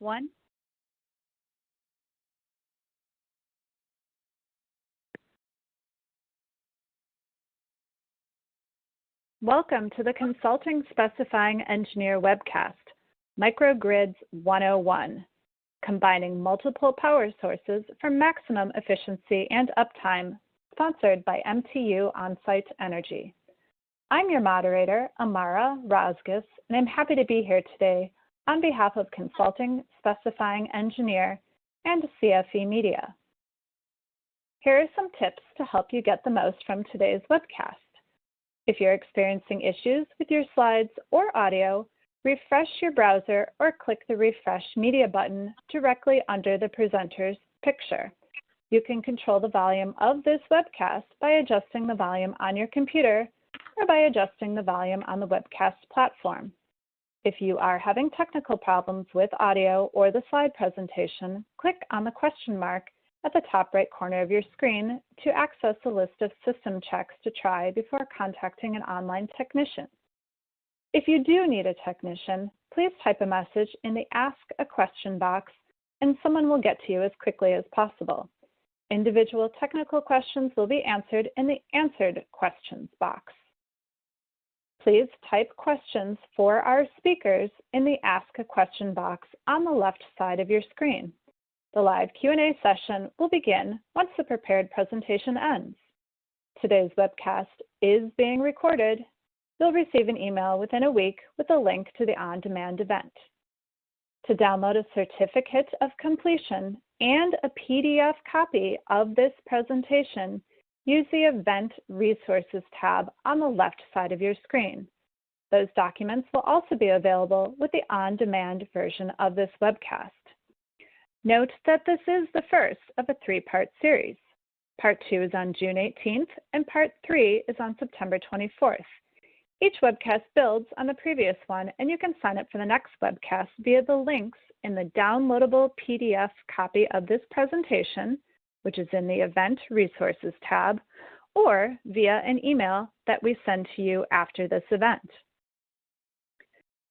1. Welcome to the Consulting Specifying Engineer webcast, Microgrids 101, combining multiple power sources for maximum efficiency and uptime, sponsored by MTU On-Site Energy. I'm your moderator, Amara Rozgis, and I'm happy to be here today on behalf of Consulting Specifying Engineer and CFE Media. Here are some tips to help you get the most from today's webcast. If you're experiencing issues with your slides or audio, refresh your browser or click the Refresh Media button directly under the presenter's picture. You can control the volume of this webcast by adjusting the volume on your computer or by adjusting the volume on the webcast platform. If you are having technical problems with audio or the slide presentation, click on the question mark at the top right corner of your screen to access a list of system checks to try before contacting an online technician. If you do need a technician, please type a message in the Ask a Question box and someone will get to you as quickly as possible. Individual technical questions will be answered in the Answered Questions box. Please type questions for our speakers in the Ask a Question box on the left side of your screen. The live Q&A session will begin once the prepared presentation ends. Today's webcast is being recorded. You'll receive an email within a week with a link to the on-demand event. To download a certificate of completion and a PDF copy of this presentation, use the Event Resources tab on the left side of your screen. Those documents will also be available with the on-demand version of this webcast. Note that this is the first of a three-part series. Part 2 is on June 18th, and Part 3 is on September 24th. Each webcast builds on the previous one, and you can sign up for the next webcast via the links in the downloadable PDF copy of this presentation, which is in the Event Resources tab, or via an email that we send to you after this event.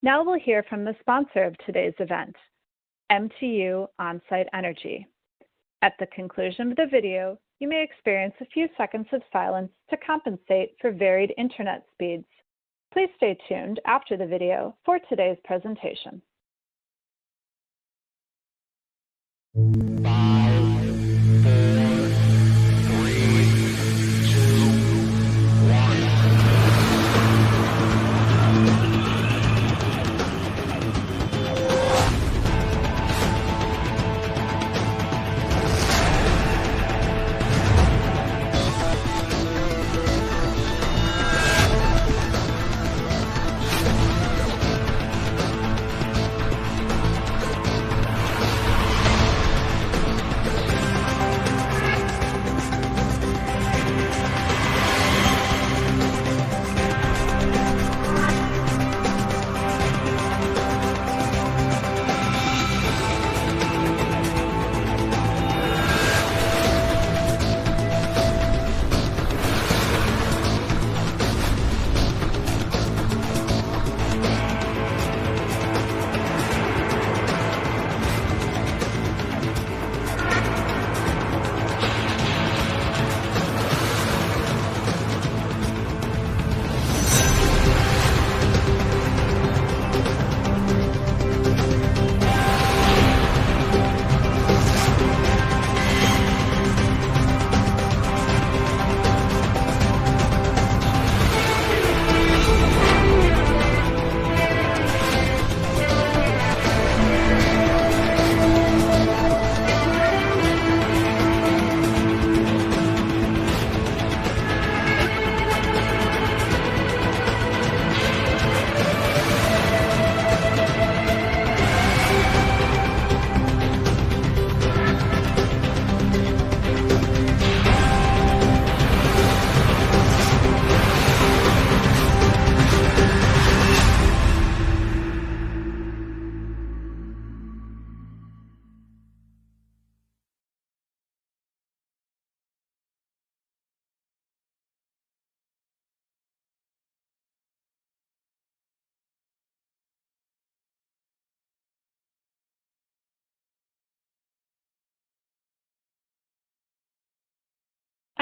Now we'll hear from the sponsor of today's event, MTU On-Site Energy. At the conclusion of the video, you may experience a few seconds of silence to compensate for varied internet speeds. Please stay tuned after the video for today's presentation. 5, 4, 3, 2, 1.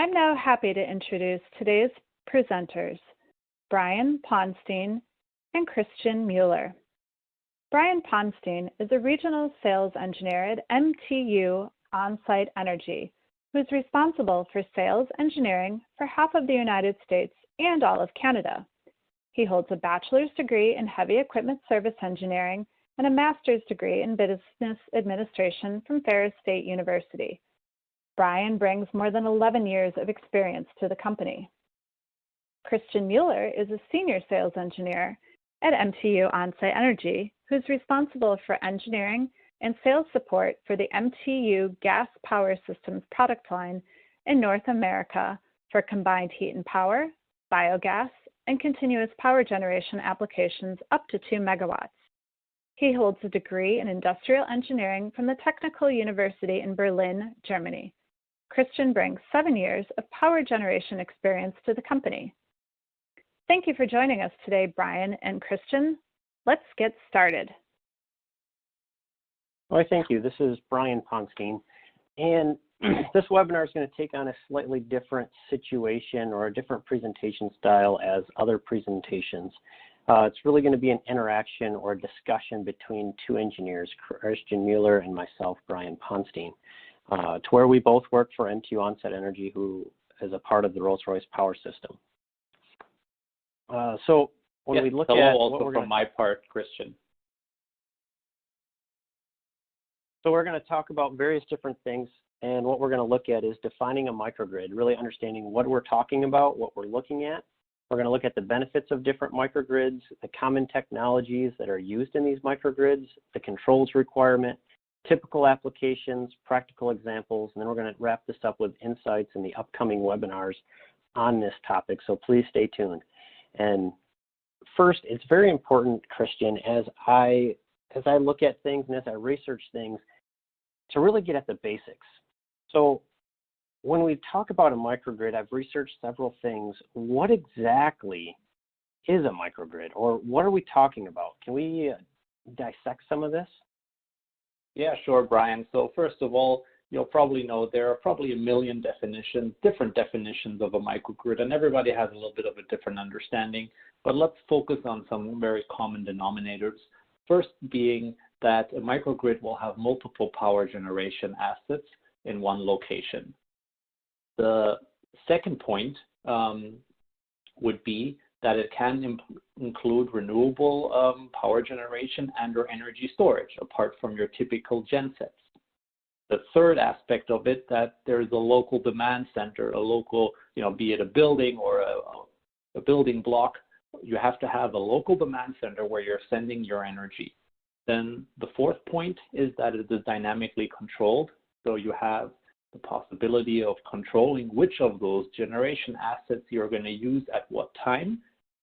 I'm now happy to introduce today's presenters, Brian Ponstein and Christian Mueller. Brian Ponstein is a regional sales engineer at MTU On-Site Energy, who is responsible for sales engineering for half of the United States and all of Canada. He holds a bachelor's degree in heavy equipment service engineering and a master's degree in business administration from Ferris State University. Brian brings more than 11 years of experience to the company. Christian Mueller is a senior sales engineer at MTU On-Site Energy, who's responsible for engineering and sales support for the MTU Gas Power Systems product line in North America for combined heat and power, biogas, and continuous power generation applications up to 2 megawatts. He holds a degree in industrial engineering from the Technical University in Berlin, Germany. Christian brings 7 years of power generation experience to the company. Thank you for joining us today, Brian and Christian. Let's get started. Well, thank you. This is Brian Ponstein, and this webinar is going to take on a slightly different situation or a different presentation style as other presentations. It's really going to be an interaction or a discussion between two engineers, Christian Mueller and myself, Brian Ponstein, to where we both work for MTU On-Site Energy, who is a part of the Rolls-Royce Power System. So when we look hello at also from my part, Christian. So we're going to talk about various different things, and what we're going to look at is defining a microgrid, really understanding what we're talking about, what we're looking at. We're going to look at the benefits of different microgrids, the common technologies that are used in these microgrids, the controls requirement, typical applications, practical examples, and then we're going to wrap this up with insights in the upcoming webinars on this topic, so please stay tuned. And first, it's very important, Christian, as I look at things and as I research things, to really get at the basics. So when we talk about a microgrid, I've researched several things. What exactly is a microgrid, or what are we talking about? Can we dissect some of this? Yeah, sure, Brian. So first of all, you'll probably know there are probably a million different definitions of a microgrid, and everybody has a little bit of a different understanding. But let's focus on some very common denominators. First being that a microgrid will have multiple power generation assets in one location. The second point would be that it can include renewable power generation and or energy storage, apart from your typical gensets. The third aspect of it, that there's a local demand center, a local, be it a building or a building block, you have to have a local demand center where you're sending your energy. Then the fourth point is that it is dynamically controlled. So you have the possibility of controlling which of those generation assets you're going to use at what time.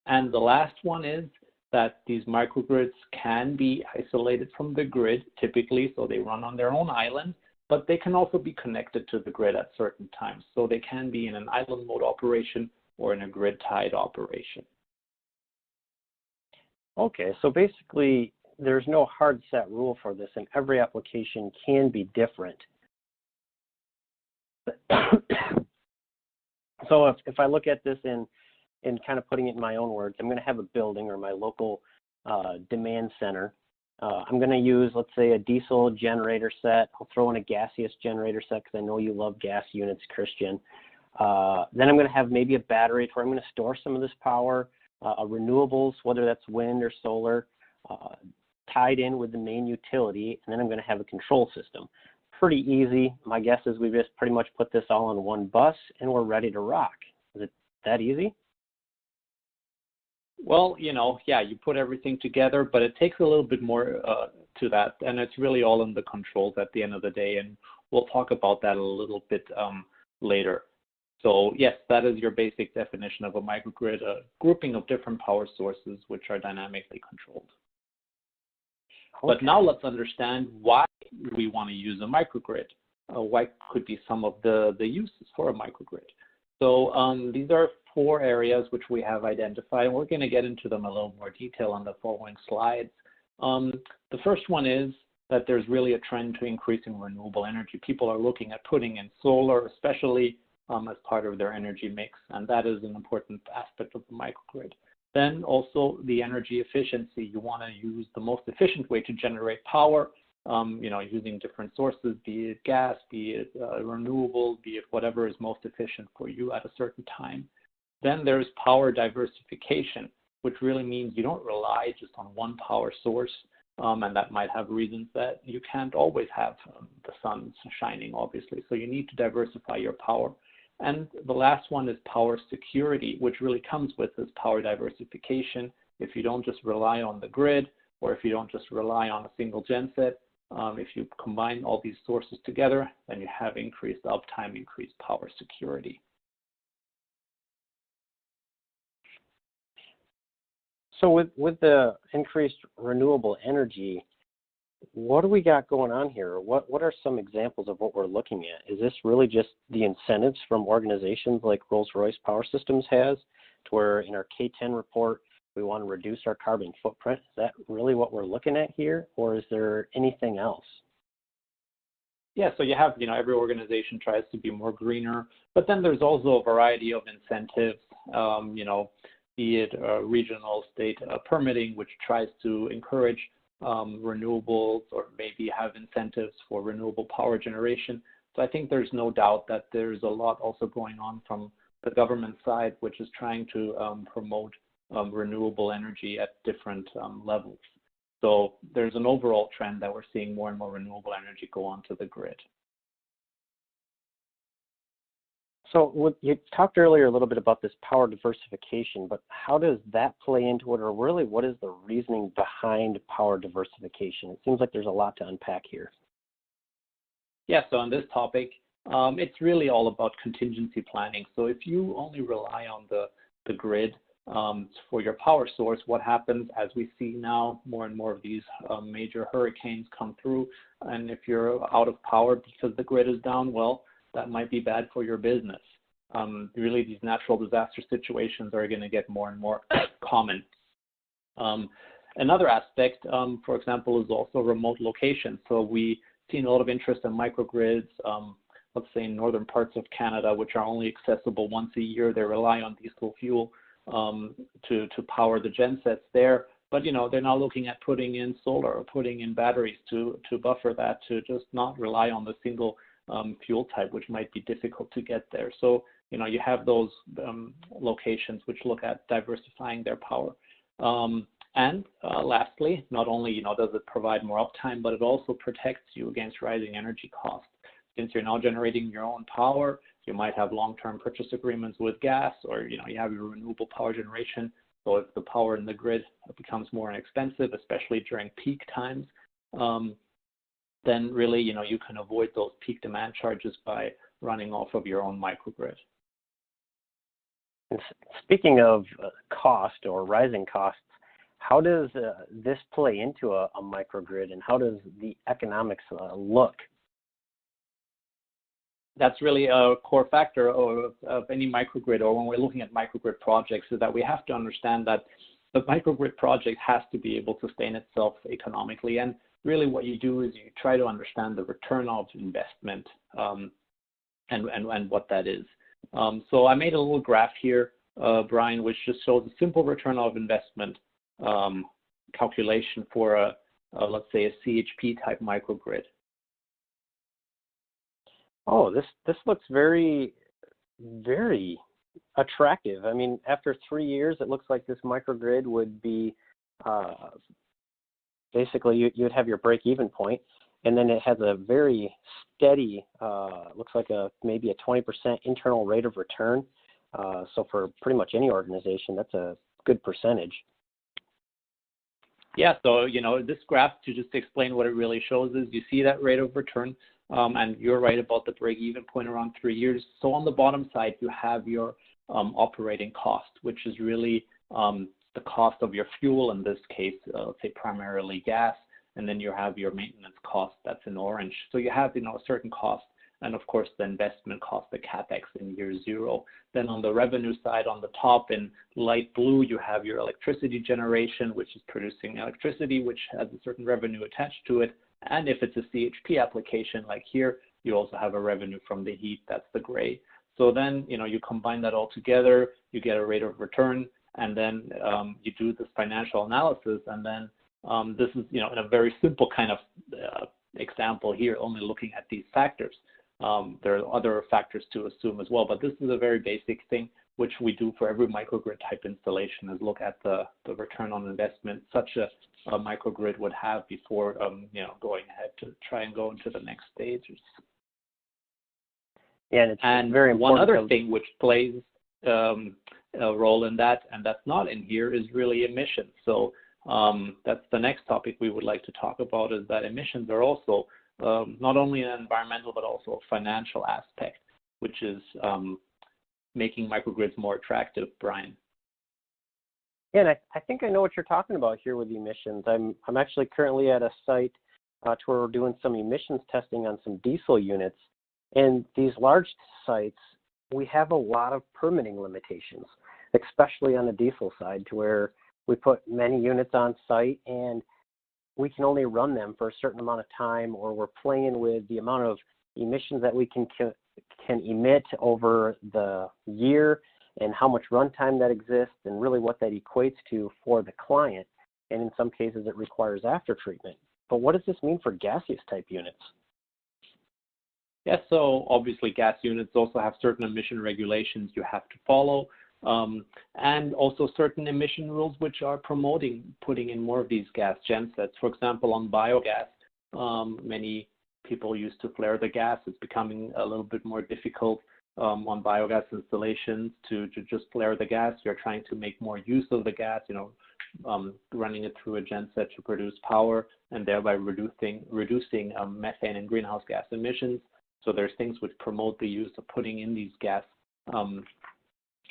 And the last one is that these microgrids can be isolated from the grid typically, so they run on their own island, but they can also be connected to the grid at certain times. So they can be in an island mode operation or in a grid tied operation. Okay, so basically there's no hard set rule for this, and every application can be different. So if I look at this in kind of putting it in my own words, I'm going to have a building or my local demand center. I'm going to use, let's say, a diesel generator set. I'll throw in a gaseous generator set because I know you love gas units, Christian. Then I'm going to have maybe a battery where I'm going to store some of this power, renewables, whether that's wind or solar, tied in with the main utility, and then I'm going to have a control system. Pretty easy. My guess is we just pretty much put this all on one bus and we're ready to rock. Is it that easy? Well, yeah, you put everything together, but it takes a little bit more to that, and it's really all in the controls at the end of the day, and we'll talk about that a little bit later. So yes, that is your basic definition of a microgrid, a grouping of different power sources which are dynamically controlled. Okay. But now let's understand why we want to use a microgrid. What could be some of the uses for a microgrid? So these are 4 areas which we have identified, and we're going to get into them a little more detail on the following slides. The first one is that there's really a trend to increasing renewable energy. People are looking at putting in solar, especially as part of their energy mix, and that is an important aspect of the microgrid. Then also the energy efficiency. You want to use the most efficient way to generate power, using different sources, be it gas, be it renewable, be it whatever is most efficient for you at a certain time. Then there's power diversification, which really means you don't rely just on one power source, and that might have reasons that you can't always have the sun shining, obviously. So you need to diversify your power. And the last one is power security, which really comes with this power diversification. If you don't just rely on the grid, or if you don't just rely on a single genset, if you combine all these sources together, then you have increased uptime, increased power security. So with the increased renewable energy, what do we got going on here? What are some examples of what we're looking at? Is this really just the incentives from organizations like Rolls-Royce Power Systems has, to where in our K10 report, we want to reduce our carbon footprint? Is that really what we're looking at here, or is there anything else? Yeah, so you have, every organization tries to be more greener, but then there's also a variety of incentives, be it regional, state permitting, which tries to encourage renewables or maybe have incentives for renewable power generation. So I think there's no doubt that there's a lot also going on from the government side, which is trying to promote renewable energy at different levels. So there's an overall trend that we're seeing more and more renewable energy go onto the grid. So you talked earlier a little bit about this power diversification, but how does that play into it, or really what is the reasoning behind power diversification? It seems like there's a lot to unpack here. Yeah, so on this topic, it's really all about contingency planning. So if you only rely on the grid for your power source, what happens, as we see now, more and more of these major hurricanes come through, and if you're out of power because the grid is down, well, that might be bad for your business. Really, these natural disaster situations are going to get more and more common. Another aspect, for example, is also remote locations. So we've seen a lot of interest in microgrids, let's say in northern parts of Canada, which are only accessible once a year. They rely on diesel fuel to power the gensets there. But, they're now looking at putting in solar or putting in batteries to buffer that, to just not rely on the single fuel type, which might be difficult to get there. So, you have those locations which look at diversifying their power. And lastly, not only, does it provide more uptime, but it also protects you against rising energy costs. Since you're now generating your own power, you might have long-term purchase agreements with gas, or, you have your renewable power generation. So if the power in the grid becomes more expensive, especially during peak times, then really, you can avoid those peak demand charges by running off of your own microgrid. And speaking of cost or rising costs, how does this play into a microgrid, and how does the economics look? That's really a core factor of any microgrid, or when we're looking at microgrid projects, is that we have to understand that the microgrid project has to be able to sustain itself economically. And really what you do is you try to understand the return of investment and what that is. So I made a little graph here, Brian, which just shows a simple return of investment calculation for let's say a CHP type microgrid. Oh, this looks very, very attractive. I mean, after 3 years, it looks like this microgrid would be basically you'd have your break-even point, and then it has a very steady, looks like maybe a 20% internal rate of return. So for pretty much any organization, that's a good percentage. Yeah, so this graph, to just explain what it really shows, is you see that rate of return, and you're right about the break-even point around 3 years. So on the bottom side, you have your operating cost, which is really the cost of your fuel, in this case, let's say primarily gas, and then you have your maintenance cost, that's in orange. So you have, a certain cost, and of course the investment cost, the CapEx in year zero. Then on the revenue side, on the top in light blue, you have your electricity generation, which is producing electricity, which has a certain revenue attached to it. And if it's a CHP application like here, you also have a revenue from the heat, that's the gray. So then, you combine that all together, you get a rate of return, and then you do this financial analysis, and then this is, in a very simple kind of example here, only looking at these factors. There are other factors to assume as well, but this is a very basic thing which we do for every microgrid type installation, is look at the return on investment such a microgrid would have before going ahead to try and go into the next stages. Yeah, and it's very important. One other thing which plays a role in that, and that's not in here, is really emissions. So that's the next topic we would like to talk about, is that emissions are also not only an environmental but also a financial aspect, which is making microgrids more attractive. Brian. Yeah, and I think I know what you're talking about here with emissions. I'm actually currently at a site to where we're doing some emissions testing on some diesel units. And these large sites, we have a lot of permitting limitations, especially on the diesel side, to where we put many units on site and we can only run them for a certain amount of time, or we're playing with the amount of emissions that we can emit over the year and how much runtime that exists and really what that equates to for the client. And in some cases, it requires after treatment. But what does this mean for gaseous type units? Yes, so obviously gas units also have certain emission regulations you have to follow, and also certain emission rules which are promoting putting in more of these gas gensets. For example, on biogas, many people used to flare the gas. It's becoming a little bit more difficult on biogas installations to just flare the gas. You're trying to make more use of the gas, running it through a genset to produce power and thereby reducing methane and greenhouse gas emissions. So there's things which promote the use of putting in these gas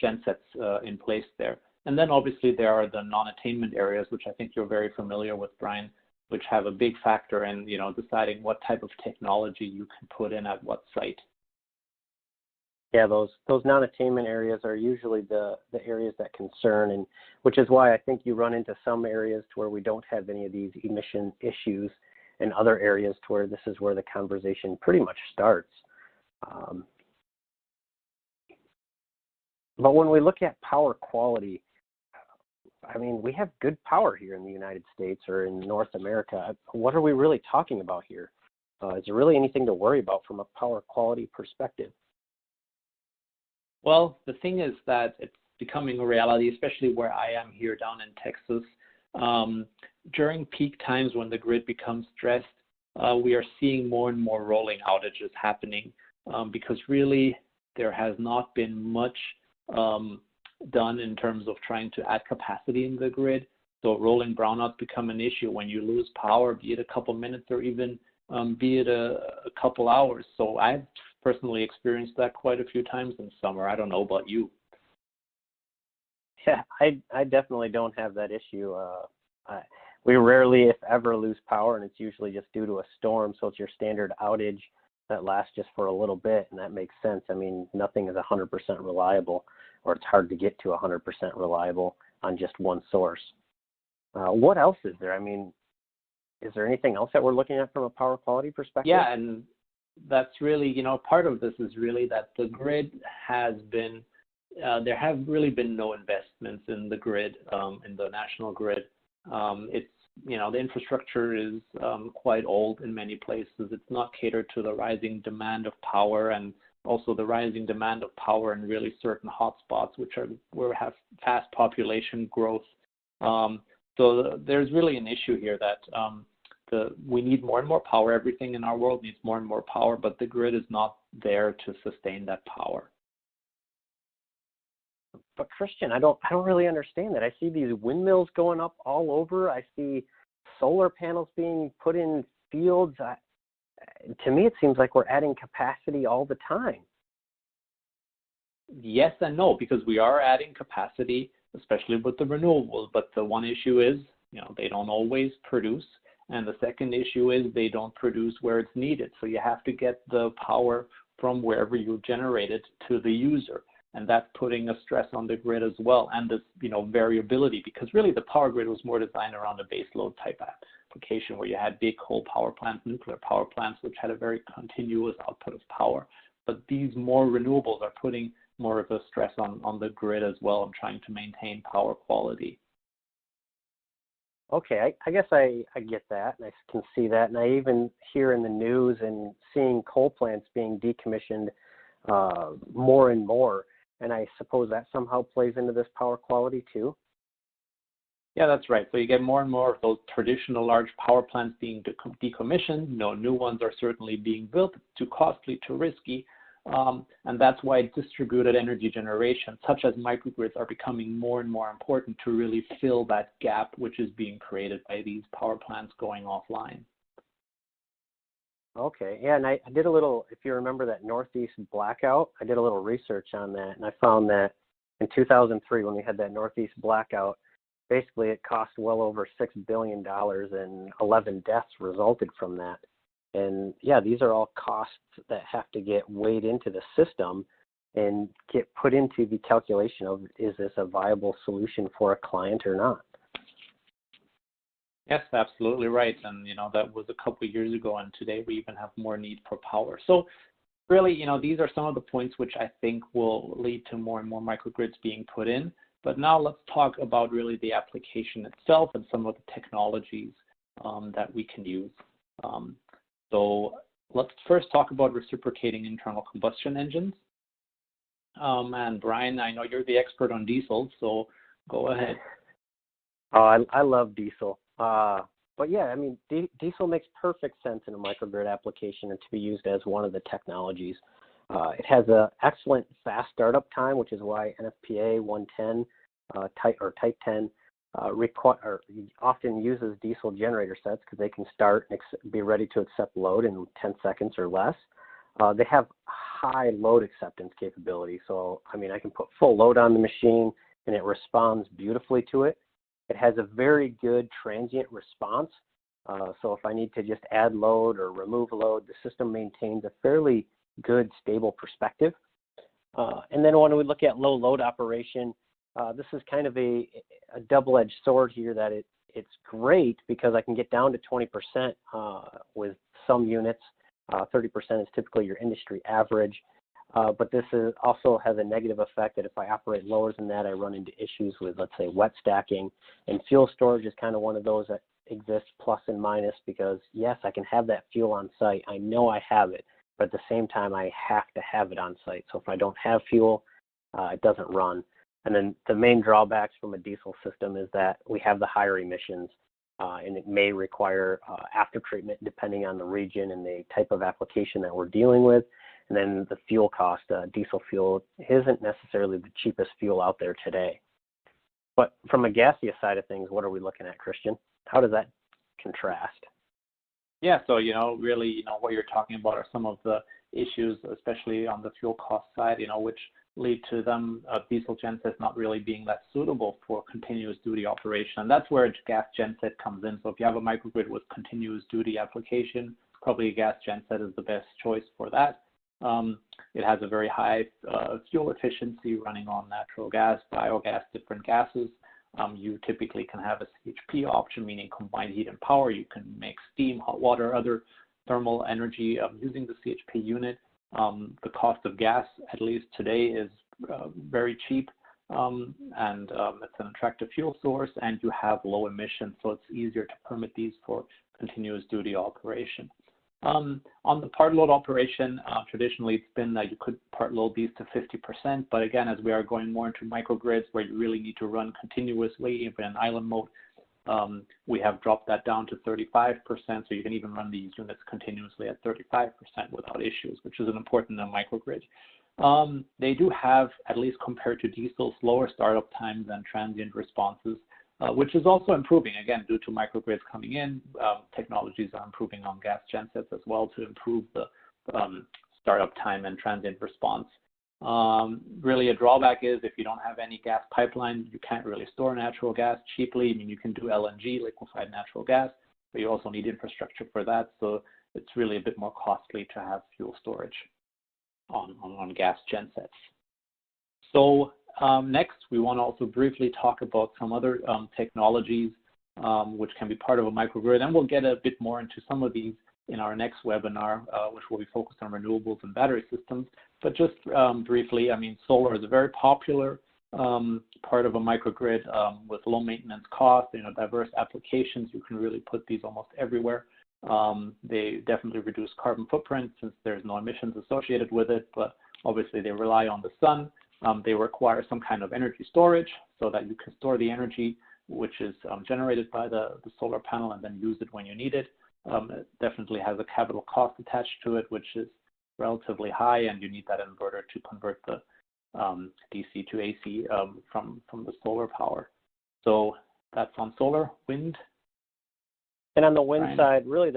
gensets in place there. And then obviously there are the non-attainment areas, which I think you're very familiar with, Brian, which have a big factor in deciding what type of technology you can put in at what site. Yeah, those non-attainment areas are usually the areas that concern, and which is why I think you run into some areas to where we don't have any of these emission issues, and other areas to where this is where the conversation pretty much starts. But when we look at power quality, I mean, we have good power here in the United States or in North America. What are we really talking about here? Is there really anything to worry about from a power quality perspective? Well, the thing is that it's becoming a reality, especially where I am here down in Texas. During peak times when the grid becomes stressed, we are seeing more and more rolling outages happening because really there has not been much done in terms of trying to add capacity in the grid. So rolling brownouts become an issue when you lose power, be it a couple minutes or even be it a couple hours. So I've personally experienced that quite a few times in summer. I don't know about you. Yeah, I definitely don't have that issue. We rarely, if ever, lose power, and it's usually just due to a storm. So it's your standard outage that lasts just for a little bit, and that makes sense. I mean, nothing is 100% reliable, or it's hard to get to 100% reliable on just one source. What else is there? I mean, is there anything else that we're looking at from a power quality perspective? Yeah, and that's really, part of this is really that the grid has been, there have really been no investments in the grid, in the national grid. It's, the infrastructure is quite old in many places. It's not catered to the rising demand of power, and also the rising demand of power in really certain hotspots, which are where we have fast population growth. So there's really an issue here that we need more and more power. Everything in our world needs more and more power, but the grid is not there to sustain that power. But Christian, I don't really understand that. I see these windmills going up all over. I see solar panels being put in fields. To me, it seems like we're adding capacity all the time. Yes and no, because we are adding capacity, especially with the renewables. But the one issue is, they don't always produce. And the second issue is they don't produce where it's needed. So you have to get the power from wherever you generate it to the user. And that's putting a stress on the grid as well, and this, variability, because really the power grid was more designed around a base load type application where you had big coal power plants, nuclear power plants, which had a very continuous output of power. But these more renewables are putting more of a stress on the grid as well and trying to maintain power quality. Okay, I guess I get that, and I can see that, and I even hear in the news and seeing coal plants being decommissioned more and more, and I suppose that somehow plays into this power quality too? Yeah, that's right. So you get more and more of those traditional large power plants being decommissioned. No new ones are certainly being built. It's too costly, too risky. And that's why distributed energy generation, such as microgrids, are becoming more and more important to really fill that gap which is being created by these power plants going offline. Okay, yeah, and I did a little, if you remember that Northeast blackout, I did a little research on that, and I found that in 2003, when we had that Northeast blackout, basically it cost well over $6 billion and 11 deaths resulted from that. And yeah, these are all costs that have to get weighed into the system and get put into the calculation of, is this a viable solution for a client or not? Yes, absolutely right. And, that was a couple of years ago, and today we even have more need for power. So really, these are some of the points which I think will lead to more and more microgrids being put in. But now let's talk about really the application itself and some of the technologies that we can use. So let's first talk about reciprocating internal combustion engines. And Brian, I know you're the expert on diesel, so go ahead. Oh, I love diesel. But yeah, I mean, diesel makes perfect sense in a microgrid application and to be used as one of the technologies. It has an excellent fast startup time, which is why NFPA 110 Type 10 often uses diesel generator sets because they can start and be ready to accept load in 10 seconds or less. They have high load acceptance capability. So, I mean, I can put full load on the machine and it responds beautifully to it. It has a very good transient response. So if I need to just add load or remove load, the system maintains a fairly good, stable perspective. And then when we look at low load operation, this is kind of a double-edged sword here that it's great because I can get down to 20% with some units. 30% is typically your industry average. But this also has a negative effect that if I operate lower than that, I run into issues with, let's say, wet stacking. And fuel storage is kind of one of those that exists plus and minus because, yes, I can have that fuel on site. I know I have it, but at the same time, I have to have it on site. So if I don't have fuel, it doesn't run. And then the main drawbacks from a diesel system is that we have the higher emissions, and it may require after treatment depending on the region and the type of application that we're dealing with. And then the fuel cost, diesel fuel isn't necessarily the cheapest fuel out there today. But from a gaseous side of things, what are we looking at, Christian? How does that contrast? Yeah, so, really, what you're talking about are some of the issues, especially on the fuel cost side, which lead to them, diesel gensets not really being that suitable for continuous duty operation. And that's where a gas genset comes in. So if you have a microgrid with continuous duty application, probably a gas genset is the best choice for that. It has a very high fuel efficiency running on natural gas, biogas, different gases. You typically can have a CHP option, meaning combined heat and power. You can make steam, hot water, other thermal energy using the CHP unit. The cost of gas, at least today, is very cheap, and it's an attractive fuel source, and you have low emissions, so it's easier to permit these for continuous duty operation. On the part load operation, traditionally it's been that you could part load these to 50%, but again, as we are going more into microgrids where you really need to run continuously, even in island mode, we have dropped that down to 35%, so you can even run these units continuously at 35% without issues, which is important in a microgrid. They do have, at least compared to diesel, slower startup times and transient responses, which is also improving, again, due to microgrids coming in. Technologies are improving on gas gensets as well to improve the startup time and transient response. Really a drawback is if you don't have any gas pipeline, you can't really store natural gas cheaply. I mean, you can do LNG, liquefied natural gas, but you also need infrastructure for that. So it's really a bit more costly to have fuel storage on gas gensets. So next, we want to also briefly talk about some other technologies which can be part of a microgrid. And we'll get a bit more into some of these in our next webinar, which will be focused on renewables and battery systems. But just briefly, I mean, solar is a very popular part of a microgrid with low maintenance costs, diverse applications. You can really put these almost everywhere. They definitely reduce carbon footprint since there's no emissions associated with it, but obviously they rely on the sun. They require some kind of energy storage so that you can store the energy which is generated by the solar panel and then use it when you need it. It definitely has a capital cost attached to it, which is relatively high, and you need that inverter to convert the DC to AC from the solar power. So that's on solar. Wind? And on the wind Brian? side, really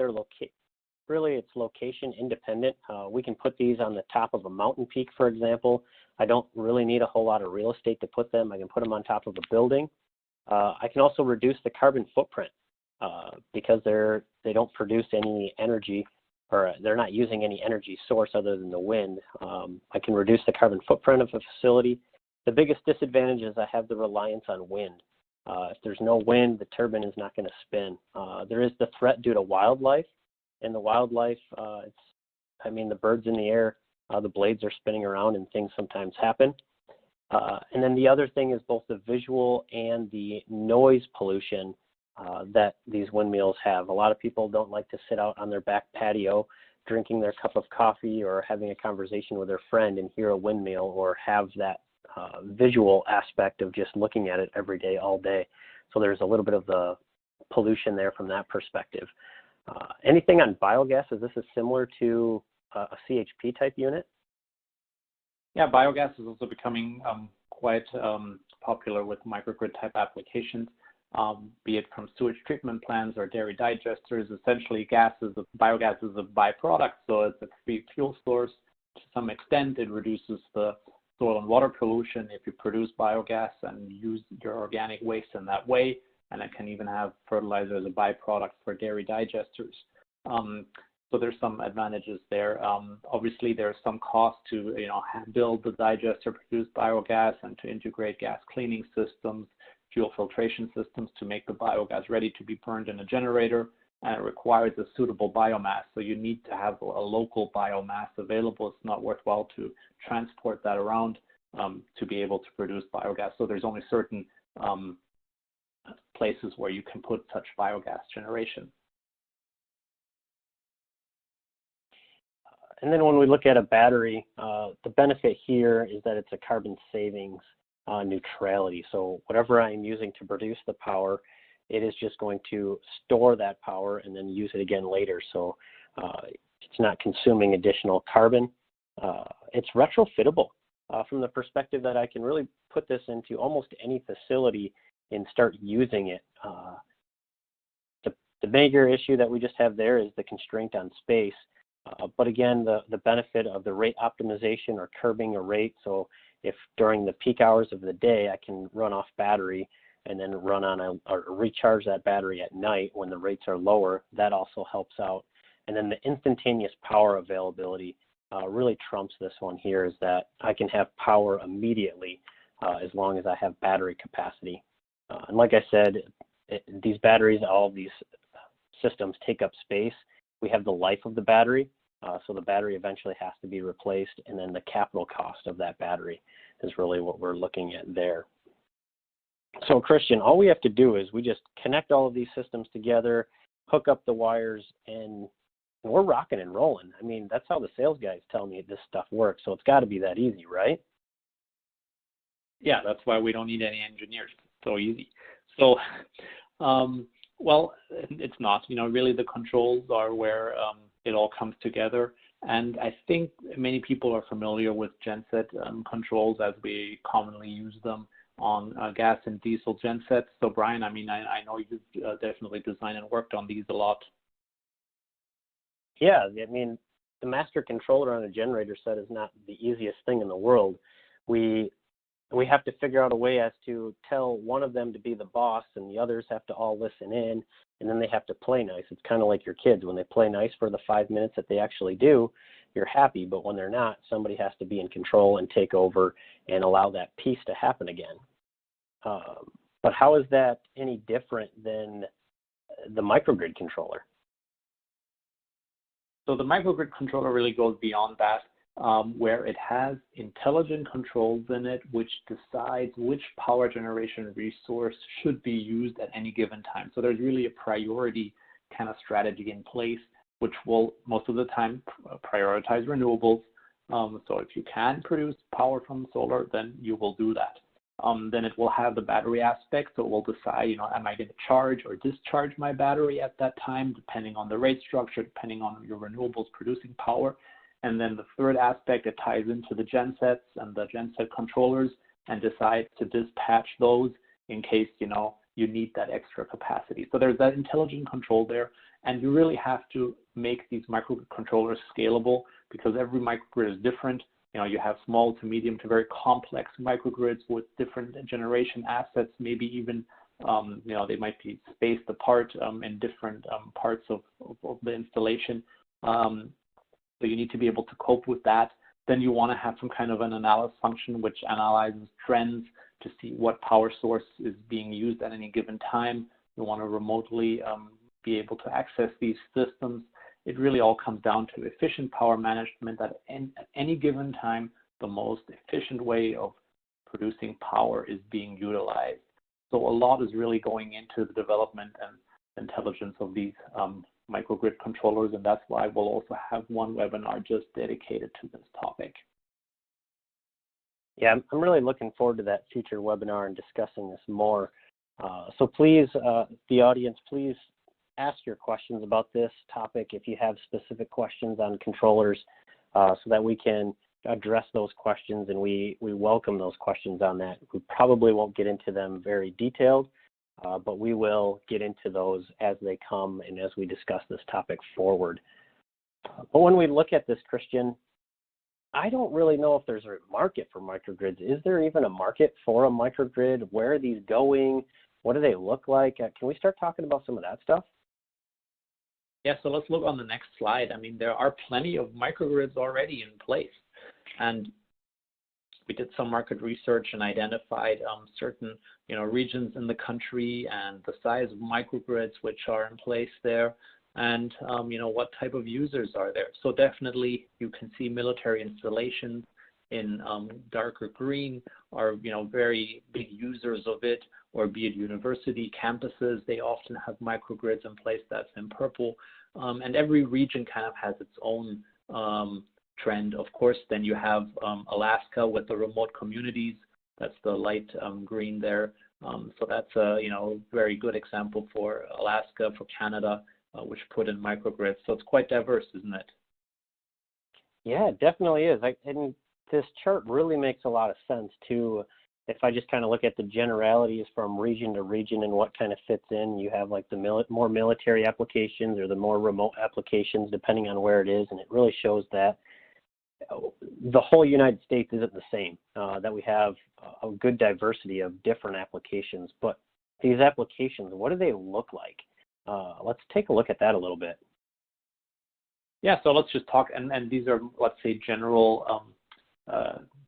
it's location independent. We can put these on the top of a mountain peak, for example. I don't really need a whole lot of real estate to put them. I can put them on top of a building. I can also reduce the carbon footprint because they don't produce any energy, or they're not using any energy source other than the wind. I can reduce the carbon footprint of a facility. The biggest disadvantage is I have the reliance on wind. If there's no wind, the turbine is not going to spin. There is the threat due to wildlife, and the wildlife, the birds in the air, the blades are spinning around and things sometimes happen. And then the other thing is both the visual and the noise pollution that these windmills have. A lot of people don't like to sit out on their back patio drinking their cup of coffee or having a conversation with their friend and hear a windmill or have that visual aspect of just looking at it every day, all day. So there's a little bit of the pollution there from that perspective. Anything on biogas? Is this similar to a CHP type unit? Yeah, biogas is also becoming quite popular with microgrid type applications, be it from sewage treatment plants or dairy digesters. Essentially, biogas is a byproduct, so it's a free fuel source. To some extent, it reduces the soil and water pollution if you produce biogas and use your organic waste in that way, and it can even have fertilizer as a byproduct for dairy digesters. So there's some advantages there. Obviously, there's some cost to build the digester, produce biogas, and to integrate gas cleaning systems, fuel filtration systems to make the biogas ready to be burned in a generator, and it requires a suitable biomass. So you need to have a local biomass available. It's not worthwhile to transport that around to be able to produce biogas. So there's only certain places where you can put such biogas generation. And then when we look at a battery, the benefit here is that it's a carbon savings neutrality. So whatever I'm using to produce the power, it is just going to store that power and then use it again later. So it's not consuming additional carbon. It's retrofittable from the perspective that I can really put this into almost any facility and start using it. The bigger issue that we just have there is the constraint on space. But again, the benefit of the rate optimization or curbing a rate. So if during the peak hours of the day, I can run off battery and then run on or recharge that battery at night when the rates are lower, that also helps out. And then the instantaneous power availability really trumps this one here, is that I can have power immediately as long as I have battery capacity. And like I said, these batteries, all of these systems take up space. We have the life of the battery, so the battery eventually has to be replaced, and then the capital cost of that battery is really what we're looking at there. So Christian, all we have to do is we just connect all of these systems together, hook up the wires, and we're rocking and rolling. I mean, that's how the sales guys tell me this stuff works, so it's got to be that easy, right? Yeah, that's why we don't need any engineers. It's so easy. So, well, it's not. Really the controls are where it all comes together. And I think many people are familiar with genset controls as we commonly use them on gas and diesel gensets. So Brian, I know you've definitely designed and worked on these a lot. Yeah, the master controller on a generator set is not the easiest thing in the world. We have to figure out a way as to tell one of them to be the boss, and the others have to all listen in, and then they have to play nice. It's kind of like your kids. When they play nice for the 5 minutes that they actually do, you're happy, but when they're not, somebody has to be in control and take over and allow that peace to happen again. But how is that any different than the microgrid controller? So the microgrid controller really goes beyond that, where it has intelligent controls in it which decides which power generation resource should be used at any given time. So there's really a priority kind of strategy in place, which will most of the time prioritize renewables. So if you can produce power from solar, then you will do that. Then it will have the battery aspect, so it will decide, am I going to charge or discharge my battery at that time, depending on the rate structure, depending on your renewables producing power. And then the third aspect, it ties into the gensets and the genset controllers and decides to dispatch those in case, you need that extra capacity. So there's that intelligent control there, and you really have to make these microcontrollers scalable because every microgrid is different. You have small to medium to very complex microgrids with different generation assets, maybe even, they might be spaced apart in different parts of the installation. So you need to be able to cope with that. Then you want to have some kind of an analysis function which analyzes trends to see what power source is being used at any given time. You want to remotely be able to access these systems. It really all comes down to efficient power management at any given time. The most efficient way of producing power is being utilized. So a lot is really going into the development and intelligence of these microgrid controllers, and that's why we'll also have one webinar just dedicated to this topic. Yeah, I'm really looking forward to that future webinar and discussing this more. So please, the audience, please ask your questions about this topic if you have specific questions on controllers so that we can address those questions, and we welcome those questions on that. We probably won't get into them very detailed, but we will get into those as they come and as we discuss this topic forward. But when we look at this, Christian, I don't really know if there's a market for microgrids. Is there even a market for a microgrid? Where are these going? What do they look like? Can we start talking about some of that stuff? Yeah, so let's look on the next slide. I mean, there are plenty of microgrids already in place. And we did some market research and identified certain, regions in the country and the size of microgrids which are in place there, and what type of users are there. So definitely you can see military installations in darker green are very big users of it, or be it university campuses, they often have microgrids in place. That's in purple, and every region kind of has its own trend. Of course, then you have Alaska with the remote communities. That's the light green there. So that's a very good example for Alaska, for Canada, which put in microgrids. So it's quite diverse, isn't it? Yeah, it definitely is. And this chart really makes a lot of sense too. If I just kind of look at the generalities from region to region and what kind of fits in, you have like the more military applications or the more remote applications, depending on where it is. And it really shows that the whole United States isn't the same, that we have a good diversity of different applications. But these applications, what do they look like? Let's take a look at that a little bit. Yeah, so let's just talk, and these are, let's say, general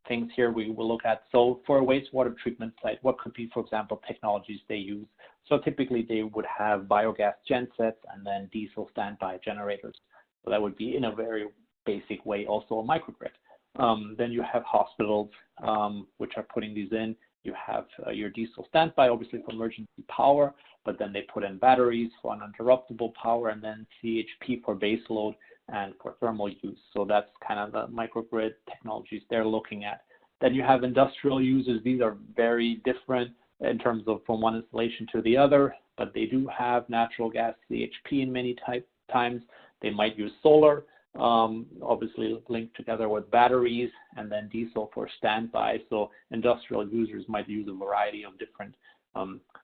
things here we will look at. So for a wastewater treatment site, what could be, for example, technologies they use? So typically they would have biogas gensets and then diesel standby generators. So that would be, in a very basic way, also a microgrid. Then you have hospitals which are putting these in. You have your diesel standby, obviously for emergency power, but then they put in batteries for uninterruptible power, and then CHP for base load and for thermal use. So that's kind of the microgrid technologies they're looking at. Then you have industrial users. These are very different in terms of from one installation to the other, but they do have natural gas CHP in many times. They might use solar, obviously linked together with batteries, and then diesel for standby. So industrial users might use a variety of different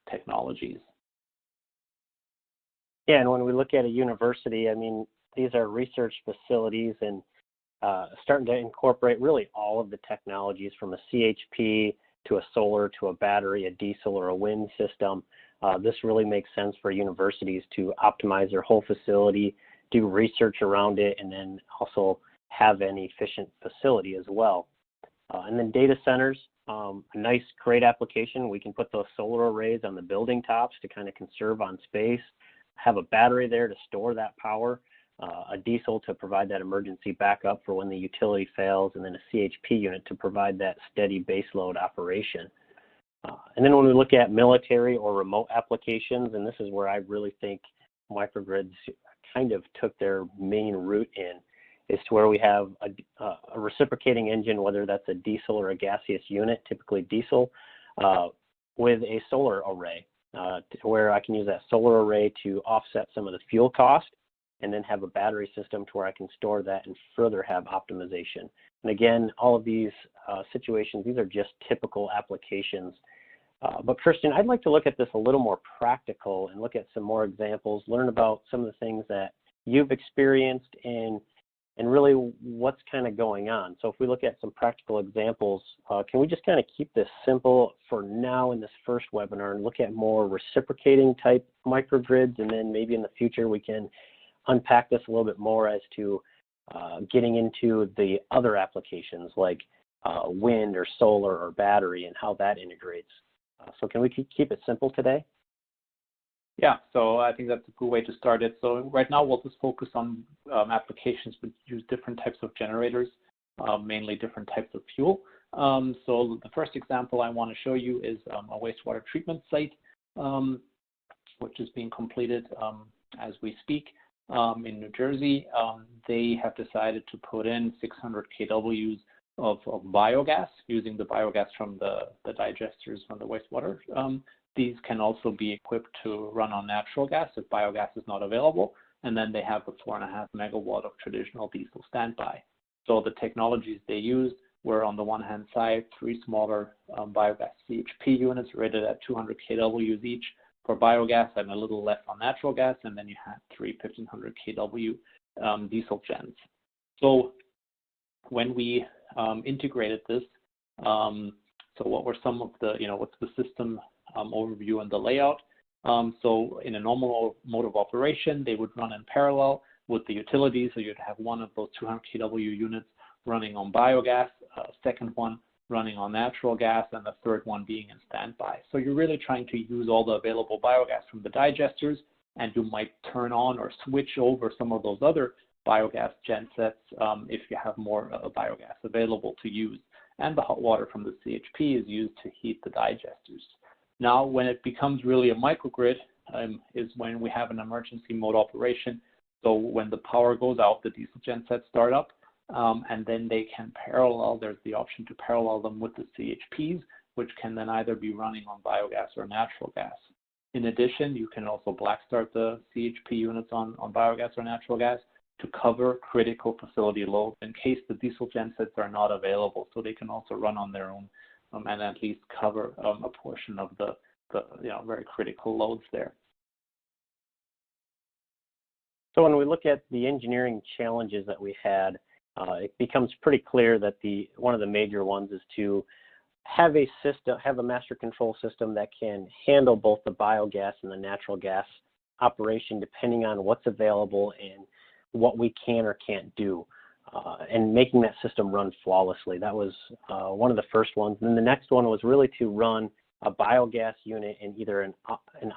technologies. Yeah, and when we look at a university, I mean, these are research facilities and starting to incorporate really all of the technologies from a CHP to a solar to a battery, a diesel or a wind system. This really makes sense for universities to optimize their whole facility, do research around it, and then also have an efficient facility as well. And then data centers, a nice, great application. We can put those solar arrays on the building tops to kind of conserve on space, have a battery there to store that power, a diesel to provide that emergency backup for when the utility fails, and then a CHP unit to provide that steady baseload operation. And then when we look at military or remote applications, and this is where I really think microgrids kind of took their main root in, is to where we have a reciprocating engine, whether that's a diesel or a gaseous unit, typically diesel, with a solar array, to where I can use that solar array to offset some of the fuel cost, and then have a battery system to where I can store that and further have optimization. And again, all of these situations, these are just typical applications. But Christian, I'd like to look at this a little more practical and look at some more examples, learn about some of the things that you've experienced and really what's kind of going on. So if we look at some practical examples, can we just kind of keep this simple for now in this first webinar and look at more reciprocating type microgrids, and then maybe in the future we can unpack this a little bit more as to getting into the other applications like wind or solar or battery and how that integrates. So can we keep it simple today? Yeah, so I think that's a good way to start it. So right now we'll just focus on applications which use different types of generators, mainly different types of fuel. So the first example I want to show you is a wastewater treatment site, which is being completed as we speak in New Jersey. They have decided to put in 600 kWs of biogas, using the biogas from the digesters from the wastewater. These can also be equipped to run on natural gas if biogas is not available, and then they have the 4.5 megawatt of traditional diesel standby. So the technologies they used were, on the one hand side, 3 smaller biogas CHP units rated at 200 kW each for biogas and a little less on natural gas, and then you had 3 1,500 kW diesel gens. So when we integrated this, so what were some of the, what's the system overview and the layout? So in a normal mode of operation, they would run in parallel with the utility. So you'd have one of those 200 kW units running on biogas, a second one running on natural gas, and the third one being in standby. So you're really trying to use all the available biogas from the digesters, and you might turn on or switch over some of those other biogas gensets if you have more biogas available to use. And the hot water from the CHP is used to heat the digesters. Now, when it becomes really a microgrid is when we have an emergency mode operation. So when the power goes out, the diesel gensets start up, and then they can parallel. There's the option to parallel them with the CHPs, which can then either be running on biogas or natural gas. In addition, you can also black start the CHP units on biogas or natural gas to cover critical facility loads in case the diesel gensets are not available. So they can also run on their own and at least cover a portion of the very critical loads there. So when we look at the engineering challenges that we had, it becomes pretty clear that one of the major ones is to have a master control system that can handle both the biogas and the natural gas operation depending on what's available and what we can or can't do, and making that system run flawlessly. That was one of the first ones. And then the next one was really to run a biogas unit in either an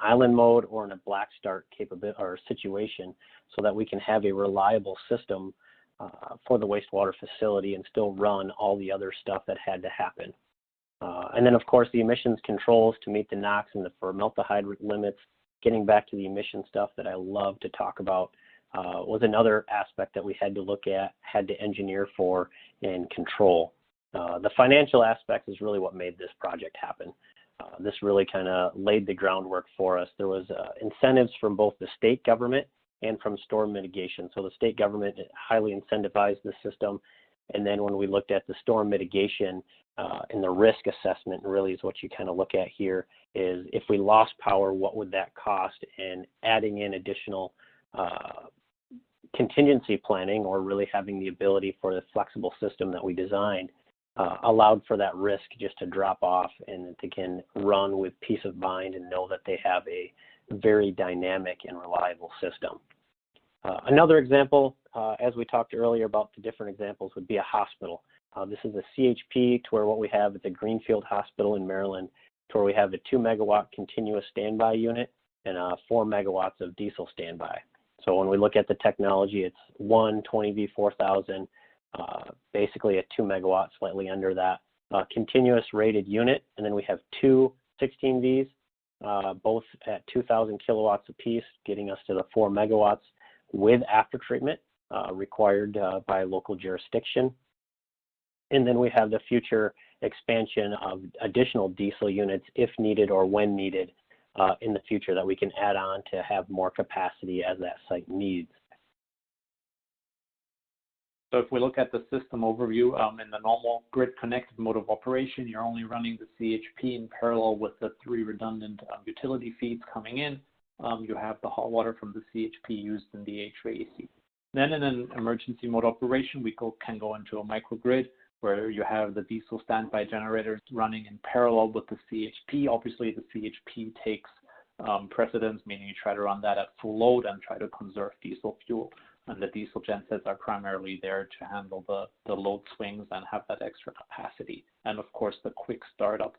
island mode or in a black start capability or situation, so that we can have a reliable system for the wastewater facility and still run all the other stuff that had to happen. And then, of course, the emissions controls to meet the NOx and the formaldehyde limits. Getting back to the emission stuff that I love to talk about was another aspect that we had to look at, had to engineer for and control. The financial aspect is really what made this project happen. This really kind of laid the groundwork for us. There was incentives from both the state government and from storm mitigation. So the state government highly incentivized the system. And then when we looked at the storm mitigation and the risk assessment, really is what you kind of look at here, is if we lost power, what would that cost? And adding in additional contingency planning, or really having the ability for the flexible system that we designed, allowed for that risk just to drop off and they can run with peace of mind and know that they have a very dynamic and reliable system. Another example, as we talked earlier about the different examples, would be a hospital. This is a CHP to where what we have at the Greenfield Hospital in Maryland, to where we have a 2 megawatt continuous standby unit and 4 megawatts of diesel standby. So when we look at the technology, it's one 20V4000, basically a 2 megawatt, slightly under that, continuous rated unit, and then we have two 16Vs, both at 2,000 kilowatts apiece, getting us to the 4 megawatts with after treatment required by local jurisdiction. And then we have the future expansion of additional diesel units if needed or when needed in the future that we can add on to have more capacity as that site needs. So if we look at the system overview, in the normal grid-connected mode of operation, you're only running the CHP in parallel with the 3 redundant utility feeds coming in. You have the hot water from the CHP used in the HVAC. Then in an emergency mode operation, we can go into a microgrid where you have the diesel standby generators running in parallel with the CHP. Obviously, the CHP takes precedence, meaning you try to run that at full load and try to conserve diesel fuel. And the diesel gensets are primarily there to handle the load swings and have that extra capacity. And of course, the quick startup.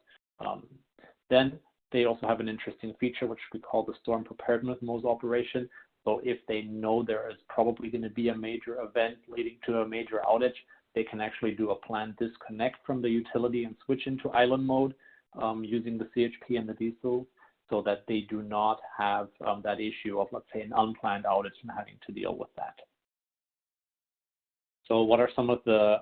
Then they also have an interesting feature, which we call the storm preparedness mode operation. So if they know there is probably going to be a major event leading to a major outage, they can actually do a planned disconnect from the utility and switch into island mode using the CHP and the diesel, so that they do not have that issue of, let's say, an unplanned outage and having to deal with that. So what are some of the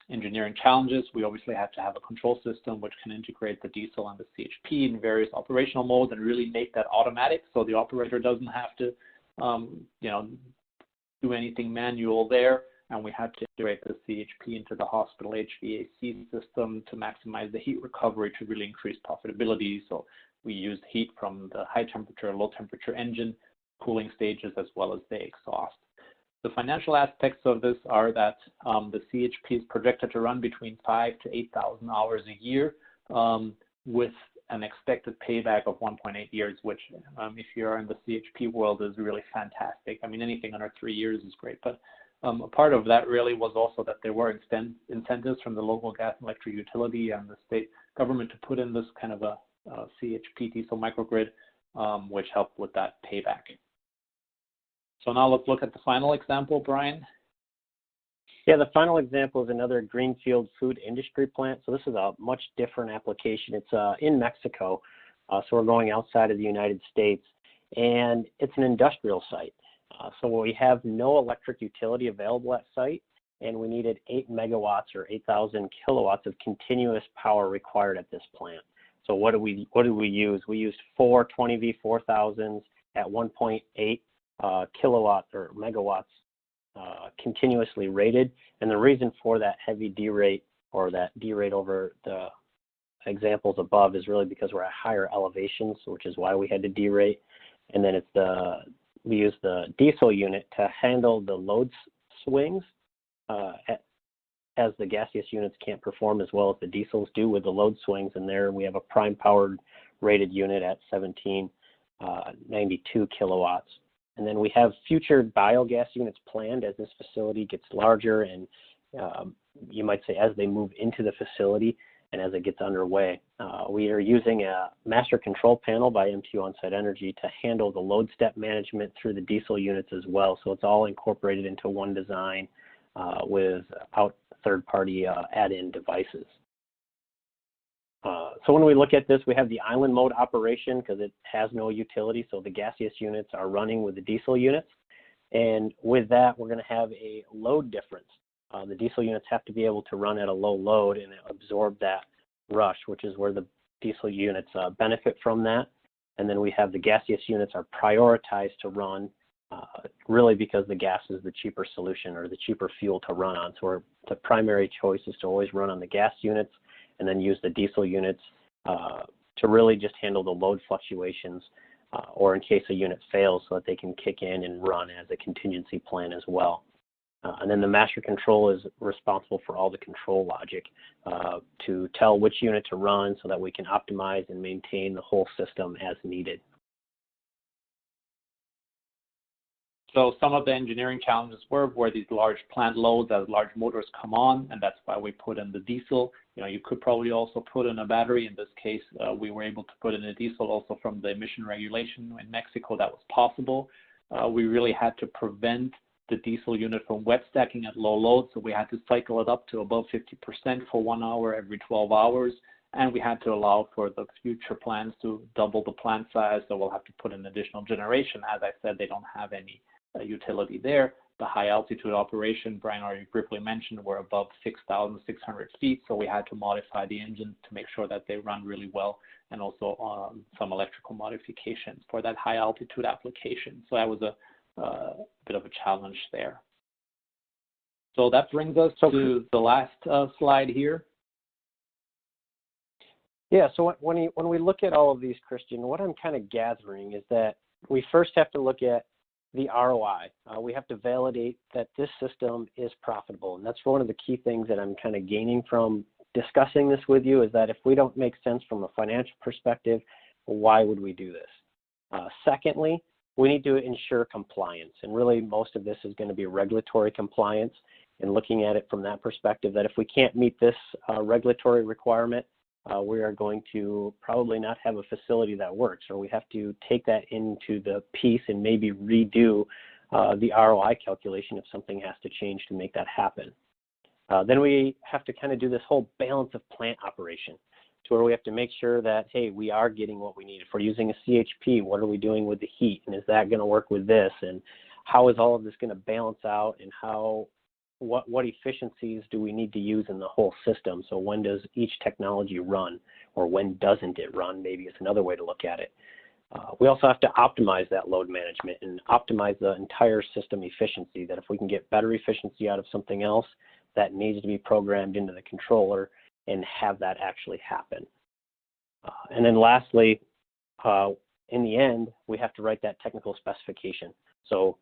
engineering challenges? We obviously have to have a control system which can integrate the diesel and the CHP in various operational modes and really make that automatic, so the operator doesn't have to do anything manual there. And we had to integrate the CHP into the hospital HVAC system to maximize the heat recovery to really increase profitability. So we used heat from the high temperature, low temperature engine cooling stages, as well as the exhaust. The financial aspects of this are that the CHP is projected to run between 5,000 to 8,000 hours a year with an expected payback of 1.8 years, which if you're in the CHP world is really fantastic. I mean, anything under 3 years is great, but a part of that really was also that there were incentives from the local gas and electric utility and the state government to put in this kind of a CHP diesel microgrid, which helped with that payback. So now let's look at the final example, Brian. Yeah, the final example is another greenfield food industry plant. So this is a much different application. It's in Mexico, so we're going outside of the United States, and it's an industrial site. So we have no electric utility available at site, and we needed 8 megawatts or 8,000 kilowatts of continuous power required at this plant. So what do we use? We used 4 20V4000s at 1.8 kilowatts or megawatts continuously rated. And the reason for that heavy derate, or that derate over the examples above, is really because we're at higher elevations, which is why we had to derate. And then we use the diesel unit to handle the load swings as the gaseous units can't perform as well as the diesels do with the load swings. And there we have a prime powered rated unit at 1792 kilowatts. And then we have future biogas units planned as this facility gets larger, and you might say as they move into the facility and as it gets underway. We are using a master control panel by MTU On-Site Energy to handle the load step management through the diesel units as well. So it's all incorporated into one design without third-party add-in devices. So when we look at this, we have the island mode operation because it has no utility, so the gaseous units are running with the diesel units. And with that, we're going to have a load difference. The diesel units have to be able to run at a low load and absorb that rush, which is where the diesel units benefit from that. And then we have the gaseous units are prioritized to run really because the gas is the cheaper solution or the cheaper fuel to run on. So the primary choice is to always run on the gas units and then use the diesel units to really just handle the load fluctuations or in case a unit fails, so that they can kick in and run as a contingency plan as well. And then the master control is responsible for all the control logic to tell which unit to run so that we can optimize and maintain the whole system as needed. So some of the engineering challenges were where these large plant loads as large motors come on, and that's why we put in the diesel. You could probably also put in a battery. In this case, we were able to put in a diesel also from the emission regulation in Mexico. That was possible. We really had to prevent the diesel unit from wet stacking at low load, so we had to cycle it up to above 50% for 1 hour every 12 hours. And we had to allow for the future plans to double the plant size, so we'll have to put in additional generation. As I said, they don't have any utility there. The high altitude operation, Brian already briefly mentioned, we're above 6,600 feet, so we had to modify the engine to make sure that they run really well, and also some electrical modifications for that high altitude application. So that was a bit of a challenge there. So that brings us to the last slide here. Yeah, so when we look at all of these, Christian, what I'm kind of gathering is that we first have to look at the ROI. We have to validate that this system is profitable. And that's one of the key things that I'm kind of gaining from discussing this with you, is that if we don't make sense from a financial perspective, why would we do this? Secondly, we need to ensure compliance. And really, most of this is going to be regulatory compliance, and looking at it from that perspective, that if we can't meet this regulatory requirement, we are going to probably not have a facility that works, or we have to take that into the piece and maybe redo the ROI calculation if something has to change to make that happen. Then we have to kind of do this whole balance of plant operation, to where we have to make sure that, hey, we are getting what we need. If we're using a CHP, what are we doing with the heat, and is that going to work with this, and how is all of this going to balance out, and what efficiencies do we need to use in the whole system? So when does each technology run, or when doesn't it run, maybe is another way to look at it. We also have to optimize that load management and optimize the entire system efficiency, that if we can get better efficiency out of something else, that needs to be programmed into the controller and have that actually happen. And then lastly, in the end, we have to write that technical specification. So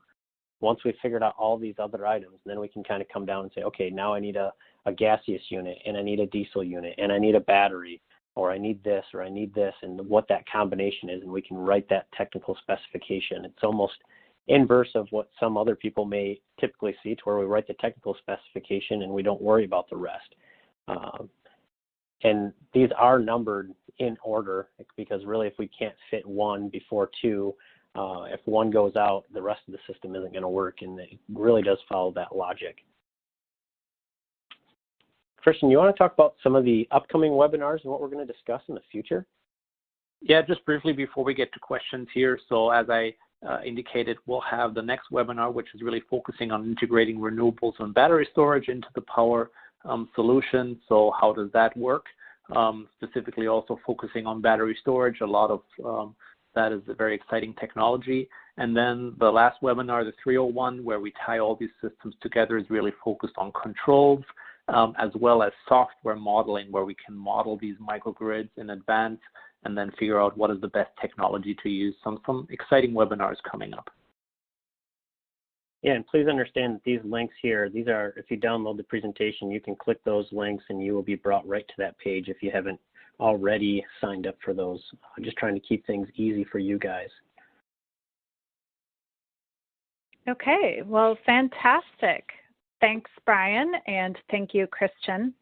once we've figured out all these other items, then we can kind of come down and say, okay, now I need a gaseous unit, and I need a diesel unit, and I need a battery, or I need this, or I need this, and what that combination is, and we can write that technical specification. It's almost inverse of what some other people may typically see, to where we write the technical specification and we don't worry about the rest. And these are numbered in order, because really if we can't fit one before two, if one goes out, the rest of the system isn't going to work, and it really does follow that logic. Christian, you want to talk about some of the upcoming webinars and what we're going to discuss in the future? Yeah, just briefly before we get to questions here. So as I indicated, we'll have the next webinar, which is really focusing on integrating renewables and battery storage into the power solution. So how does that work? Specifically also focusing on battery storage. A lot of that is a very exciting technology. And then the last webinar, the 301, where we tie all these systems together, is really focused on controls, as well as software modeling, where we can model these microgrids in advance and then figure out what is the best technology to use. Some exciting webinars coming up. Yeah, and please understand that these links here, these are, if you download the presentation, you can click those links and you will be brought right to that page if you haven't already signed up for those. I'm just trying to keep things easy for you guys. Okay, well, fantastic. Thanks, Brian, and thank you, Christian.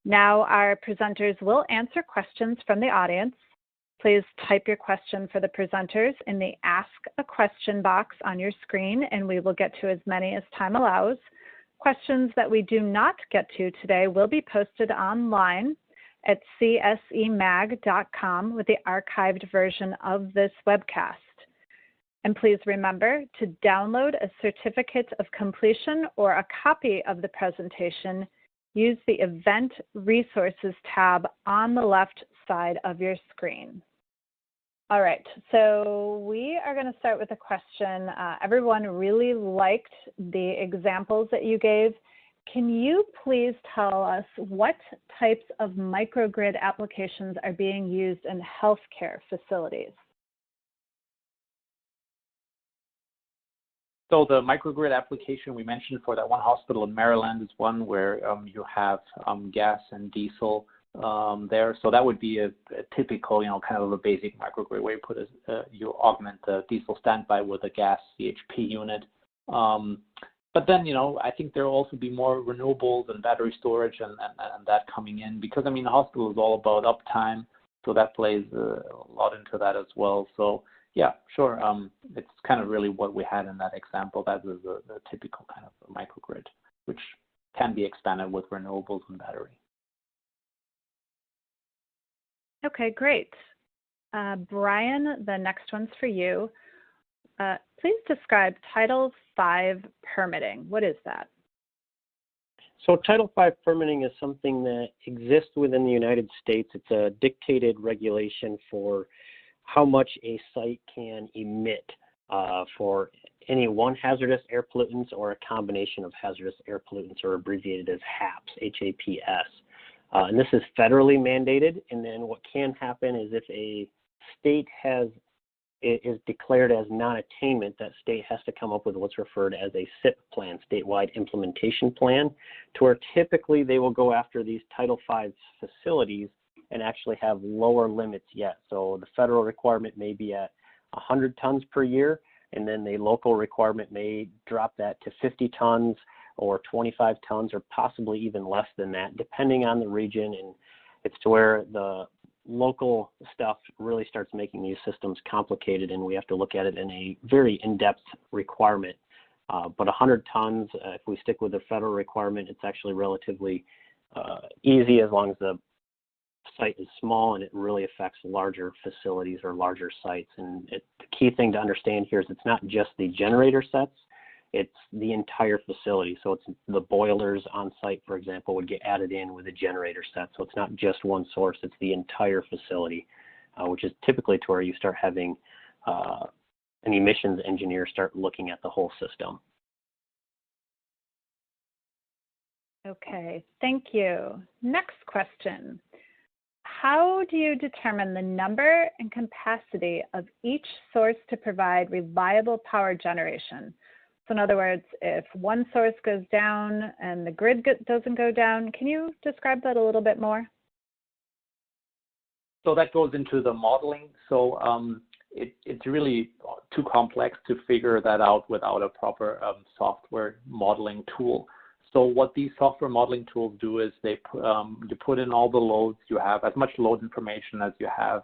Now our presenters will answer questions from the audience. Please type your question for the presenters in the Ask a Question box on your screen, and we will get to as many as time allows. Questions that we do not get to today will be posted online at csemag.com with the archived version of this webcast. And please remember to download a certificate of completion or a copy of the presentation. Use the Event Resources tab on the left side of your screen. All right, so we are going to start with a question. Everyone really liked the examples that you gave. Can you please tell us what types of microgrid applications are being used in healthcare facilities? So the microgrid application we mentioned for that one hospital in Maryland is one where you have gas and diesel there. So that would be a typical, kind of a basic microgrid where you you augment the diesel standby with a gas CHP unit. But then, I think there will also be more renewables and battery storage and that coming in, because, I mean, the hospital is all about uptime, so that plays a lot into that as well. So, yeah, sure. It's kind of really what we had in that example. That was a typical kind of a microgrid, which can be expanded with renewables and battery. Okay, great. Brian, the next one's for you. Please describe Title V permitting. What is that? So Title V permitting is something that exists within the United States. It's a dictated regulation for how much a site can emit for any one hazardous air pollutants or a combination of hazardous air pollutants, or abbreviated as HAPs, H-A-P-S. And this is federally mandated. And then what can happen is if a state is declared as non-attainment, that state has to come up with what's referred as a SIP plan, statewide implementation plan, to where typically they will go after these Title V facilities and actually have lower limits yet. So the federal requirement may be at 100 tons per year, and then the local requirement may drop that to 50 tons or 25 tons or possibly even less than that, depending on the region. And it's to where the local stuff really starts making these systems complicated, and we have to look at it in a very in-depth requirement. But 100 tons, if we stick with the federal requirement, it's actually relatively easy as long as the site is small, and it really affects larger facilities or larger sites. And the key thing to understand here is it's not just the generator sets, it's the entire facility. So it's the boilers on site, for example, would get added in with a generator set. So it's not just one source, it's the entire facility, which is typically to where you start having an emissions engineer start looking at the whole system. Okay, thank you. Next question. How do you determine the number and capacity of each source to provide reliable power generation? So in other words, if one source goes down and the grid doesn't go down, can you describe that a little bit more? So that goes into the modeling. So it's really too complex to figure that out without a proper software modeling tool. So what these software modeling tools do is you put in all the loads you have, as much load information as you have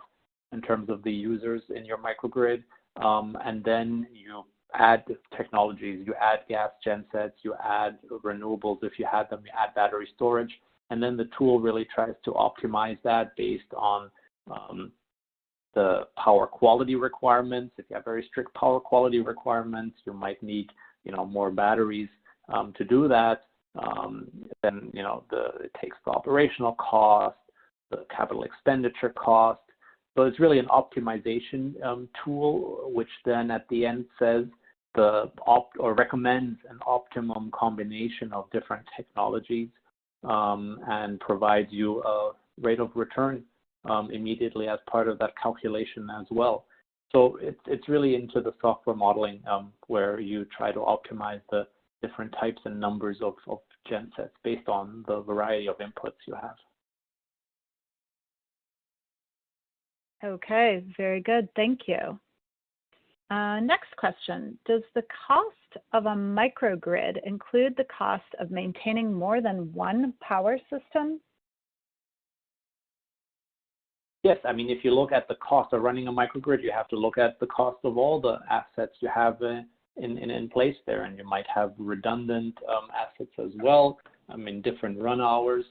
in terms of the users in your microgrid, and then you add technologies, you add gas gensets, you add renewables if you had them, you add battery storage, and then the tool really tries to optimize that based on the power quality requirements. If you have very strict power quality requirements, you might need more batteries to do that. Then it takes the operational cost, the capital expenditure cost. So it's really an optimization tool, which then at the end says recommends an optimum combination of different technologies and provides you a rate of return immediately as part of that calculation as well. So it's really into the software modeling where you try to optimize the different types and numbers of gensets based on the variety of inputs you have. Okay, very good. Thank you. Next question. Does the cost of a microgrid include the cost of maintaining more than one power system? Yes, I mean, if you look at the cost of running a microgrid, you have to look at the cost of all the assets you have in place there, and you might have redundant assets as well, different run hours.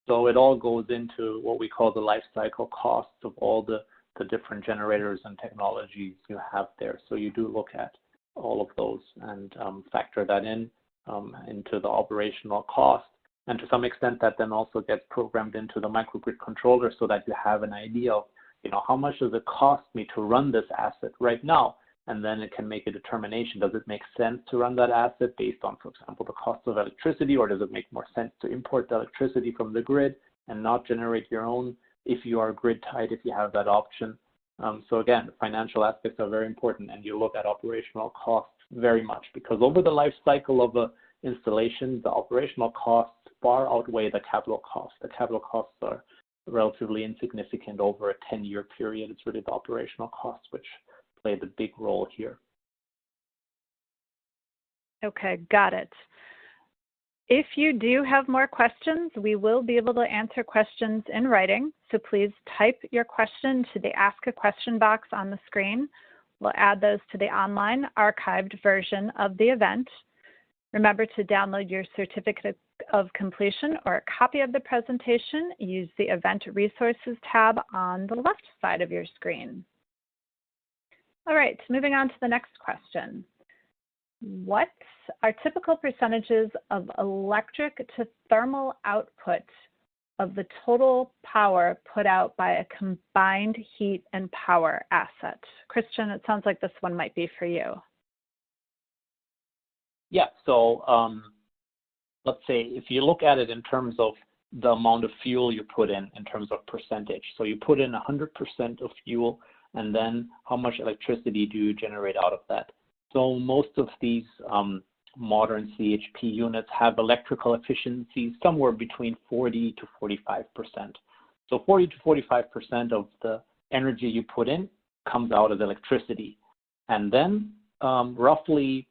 So it all goes into what we call the life cycle costs of all the different generators and technologies you have there. So you do look at all of those and factor that into the operational cost. And to some extent, that then also gets programmed into the microgrid controller so that you have an idea of, how much does it cost me to run this asset right now? And then it can make a determination. Does it make sense to run that asset based on, for example, the cost of electricity, or does it make more sense to import the electricity from the grid and not generate your own if you are grid tied, if you have that option? So again, financial aspects are very important, and you look at operational costs very much, because over the life cycle of an installation, the operational costs far outweigh the capital costs. The capital costs are relatively insignificant over a 10-year period. It's really the operational costs which play the big role here. Okay, got it. If you do have more questions, we will be able to answer questions in writing. So please type your question to the Ask a Question box on the screen. We'll add those to the online archived version of the event. Remember to download your certificate of completion or a copy of the presentation. Use the Event Resources tab on the left side of your screen. All right, moving on to the next question. What are typical percentages of electric to thermal output of the total power put out by a combined heat and power asset? Christian, it sounds like this one might be for you. Yeah, so let's say if you look at it in terms of the amount of fuel you put in terms of percentage. So you put in 100% of fuel, and then how much electricity do you generate out of that? So most of these modern CHP units have electrical efficiency somewhere between 40 to 45%. So 40 to 45% of the energy you put in comes out as electricity. And then roughly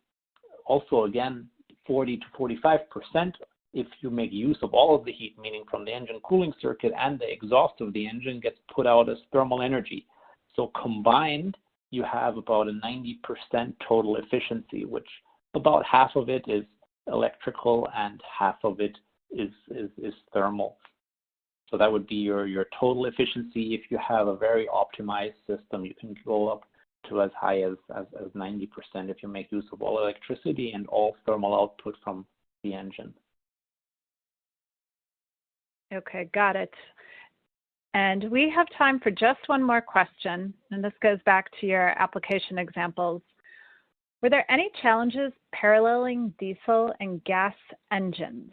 also again 40 to 45% if you make use of all of the heat, meaning from the engine cooling circuit and the exhaust of the engine, gets put out as thermal energy. So combined, you have about a 90% total efficiency, which about half of it is electrical and half of it is thermal. So that would be your total efficiency. If you have a very optimized system, you can go up to as high as 90% if you make use of all electricity and all thermal output from the engine. Okay, got it. And we have time for just one more question, and this goes back to your application examples. Were there any challenges paralleling diesel and gas engines?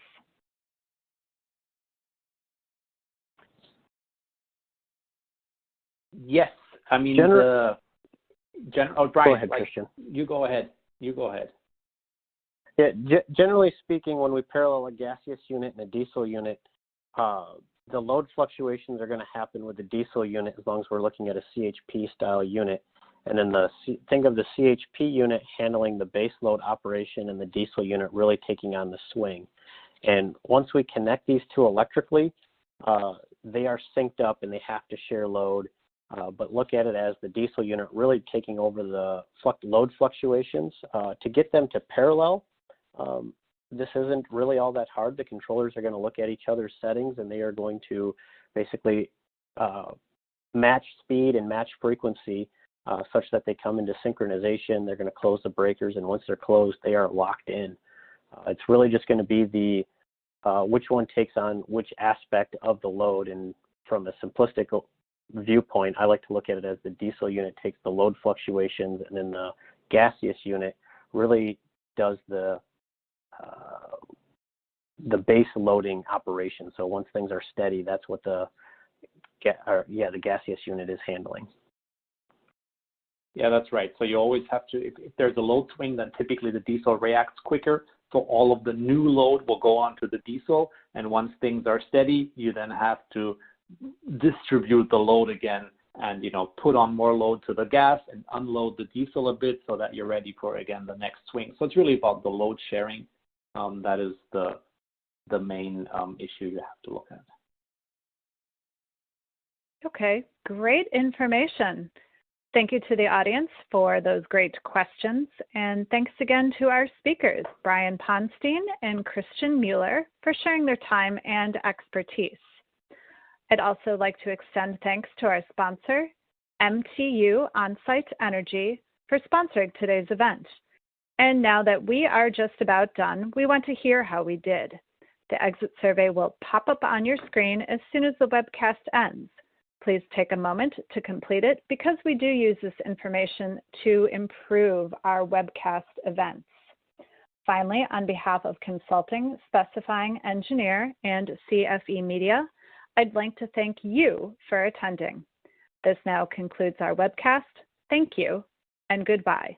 Yes, I mean, oh, Brian, go ahead, Christian. You go ahead. You go ahead. Yeah, generally speaking, when we parallel a gaseous unit and a diesel unit, the load fluctuations are going to happen with the diesel unit as long as we're looking at a CHP style unit. And then think of the CHP unit handling the base load operation and the diesel unit really taking on the swing. And once we connect these two electrically, they are synced up and they have to share load. But look at it as the diesel unit really taking over the load fluctuations. To get them to parallel, this isn't really all that hard. The controllers are going to look at each other's settings and they are going to basically match speed and match frequency such that they come into synchronization. They're going to close the breakers, and once they're closed, they are locked in. It's really just going to be the which one takes on which aspect of the load. And from a simplistic viewpoint, I like to look at it as the diesel unit takes the load fluctuations, and then the gaseous unit really does the base loading operation. So once things are steady, that's what the gaseous unit is handling. Yeah, that's right. So you always have to, if there's a load swing, then typically the diesel reacts quicker. So all of the new load will go onto the diesel. And once things are steady, you then have to distribute the load again and, put on more load to the gas and unload the diesel a bit so that you're ready for, again, the next swing. So it's really about the load sharing. That is the main issue you have to look at. Okay, great information. Thank you to the audience for those great questions. And thanks again to our speakers, Brian Ponstein and Christian Mueller, for sharing their time and expertise. I'd also like to extend thanks to our sponsor, MTU On-Site Energy, for sponsoring today's event. And now that we are just about done, we want to hear how we did. The exit survey will pop up on your screen as soon as the webcast ends. Please take a moment to complete it because we do use this information to improve our webcast events. Finally, on behalf of Consulting Specifying Engineer and CFE Media, I'd like to thank you for attending. This now concludes our webcast. Thank you and goodbye.